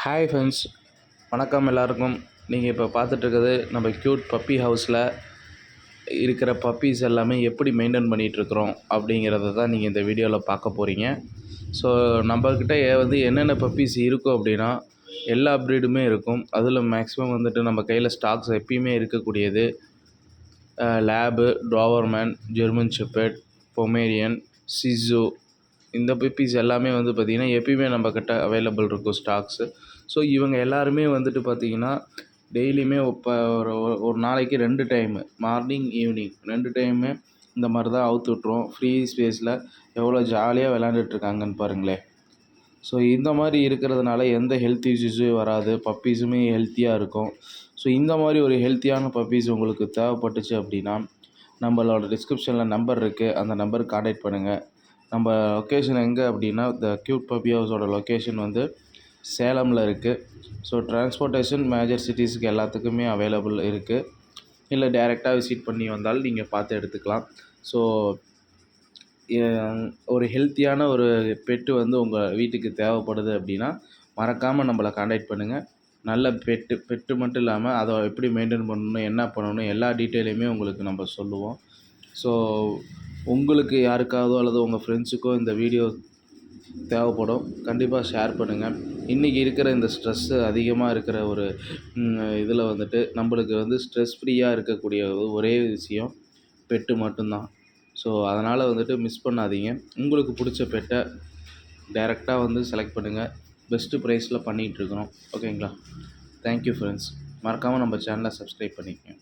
Hi friends, வணக்கம் எல்லாருக்கும். நீங்கள் இப்போ பார்த்துட்ருக்கிறது நம்ம க்யூட் பப்பி ஹவுஸில் இருக்கிற பப்பீஸ் எல்லாமே எப்படி மெயின்டைன் பண்ணிகிட்ருக்குறோம் அப்படிங்கிறத தான் நீங்கள் இந்த வீடியோவில் பார்க்க போகிறீங்க. ஸோ நம்மக்கிட்ட என்னென்ன பப்பீஸ் இருக்கும் அப்படின்னா எல்லா ப்ரீடுமே இருக்கும். அதில் மேக்ஸிமம் நம்ம கையில் ஸ்டாக்ஸ் எப்பயுமே இருக்கக்கூடியது lab, Dobermann, German shepherd, Pomeranian, சிசு. இந்த பப்பீஸ் எல்லாமே பார்த்திங்கன்னா எப்பயுமே நம்மக்கிட்ட அவைலபிள் இருக்கும் ஸ்டாக்ஸு. ஸோ இவங்க எல்லாருமே பார்த்திங்கன்னா டெய்லியுமே இப்போ ஒரு நாளைக்கு 2 டைமு, மார்னிங், ஈவினிங் 2 டைமு இந்த மாதிரி தான் அவுத்து விட்ருவோம். ஃப்ரீ ஸ்பேஸில் எவ்வளோ ஜாலியாக விளாண்டுட்ருக்காங்கன்னு பாருங்களேன். ஸோ இந்த மாதிரி இருக்கிறதுனால எந்த ஹெல்த் இஷ்யூஸும் வராது, பப்பீஸுமே ஹெல்த்தியாக இருக்கும். ஸோ இந்த மாதிரி ஒரு ஹெல்த்தியான பப்பீஸ் உங்களுக்கு தேவைப்பட்டுச்சு அப்படின்னா நம்மளோட டிஸ்கிரிப்ஷனில் நம்பர் இருக்குது, அந்த நம்பருக்கு கான்டாக்ட் பண்ணுங்கள். நம்ம லொக்கேஷன் எங்கே அப்படின்னா த க்யூட் பப்பி ஹவுஸோட லொக்கேஷன் சேலமில் இருக்குது. ஸோ டிரான்ஸ்போர்ட்டேஷன் மேஜர் சிட்டிஸுக்கு எல்லாத்துக்குமே அவைலபிள் இருக்குது. இல்லை டைரெக்டாக விசிட் பண்ணி வந்தாலும் நீங்கள் பார்த்து எடுத்துக்கலாம். ஸோ ஒரு ஹெல்த்தியான ஒரு பெட்டு உங்கள் வீட்டுக்கு தேவைப்படுது அப்படின்னா மறக்காமல் நம்மளை கான்டாக்ட் பண்ணுங்கள். நல்ல பெட்டு மட்டும் இல்லாமல் அதை எப்படி மெயின்டைன் பண்ணணும், என்ன பண்ணணும், எல்லா டீட்டெயிலையுமே உங்களுக்கு நம்ம சொல்லுவோம். ஸோ உங்களுக்கு யாருக்காவதோ அல்லது உங்கள் ஃப்ரெண்ட்ஸுக்கோ இந்த வீடியோ தேவைப்படும், கண்டிப்பாக ஷேர் பண்ணுங்கள். இன்றைக்கி இருக்கிற இந்த ஸ்ட்ரெஸ்ஸு அதிகமாக இருக்கிற ஒரு இதில் நம்மளுக்கு ஸ்ட்ரெஸ் ஃப்ரீயாக இருக்கக்கூடிய ஒரே விஷயம் பெட்டு மட்டும்தான். ஸோ அதனால் மிஸ் பண்ணாதீங்க. உங்களுக்கு பிடிச்ச பெட்டை டைரெக்டாக செலக்ட் பண்ணுங்கள். பெஸ்ட்டு ப்ரைஸில் பண்ணிகிட்ருக்குறோம். ஓகேங்களா? Thank you friends. மறக்காமல் நம்ம சேனலை சப்ஸ்கிரைப் பண்ணிக்கங்க.